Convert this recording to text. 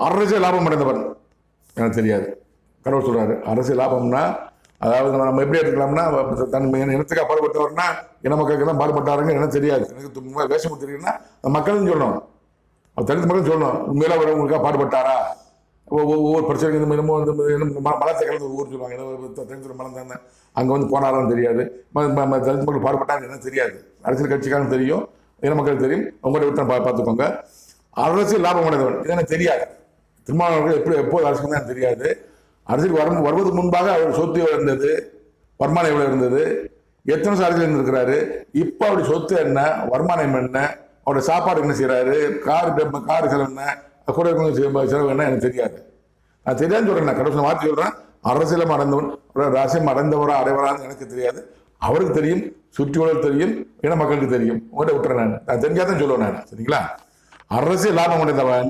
அரசியல் லாபம் அடைந்தவன் எனக்கு தெரியாது. கடவுள் சொல்றாரு அரசியல் லாபம்னா அதாவது நம்ம எப்படி எடுத்துக்கலாம்னா தன் இனத்துக்கு பாடுபட்டவர்னா இன மக்களுக்கு தான் பாடுபட்டாருங்க எனக்கு தெரியாது. எனக்கு வேஷம் தெரியுதுன்னா மக்களும் சொல்லணும், தலித் மக்களும் சொல்லணும் உண்மையில அவங்களுக்காக பாடுபட்டாரா. ஒவ்வொரு பிரச்சனைக்கு மலத்தை கலந்து ஊர் சொல்லுவாங்க தெரிஞ்ச மலம் தானே அங்கே வந்து போனாரான்னு தெரியாது. தலித் மக்கள் பாடுபட்டாங்க எனக்கு தெரியாது. அரசியல் கட்சிக்காரன் தெரியும், இன மக்களுக்கு தெரியும். உங்கள்கிட்ட விட்டு பார்த்துக்கோங்க. அரசியல் லாபம் அடைந்தவன் இது எனக்கு தெரியாது. திருமாவளவர்கள் எப்போது அரசியல் தான் தெரியாது. அரசியல் வருவதற்கு முன்பாக அவர் சொத்து எவ்வளவு இருந்தது, வருமானம் எவ்வளவு இருந்தது, எத்தனை வருஷம் அரசியல் இருந்திருக்கிறாரு, இப்போ அவருடைய சொத்து என்ன, வருமானம் என்ன, அவருடைய சாப்பாடு என்ன செய்யறாரு, கார் செலவு என்ன, கூட செலவு என்ன எனக்கு தெரியாது. நான் தெரியாதுன்னு சொல்றேன். கடவுள் வார்த்தை சொல்றேன். அரசியலம் அடைந்தவன் ரகசியம் அடைந்தவரா அடைவரான்னு எனக்கு தெரியாது. அவருக்கு தெரியும், சுற்றியுள்ளது தெரியும், இன மக்களுக்கு தெரியும். உங்கள்கிட்ட விட்டுறேன். நான் தெரிஞ்சாதான் சொல்லுவேன் நான். சரிங்களா? அரசியல் லாபம் அடைந்தவன்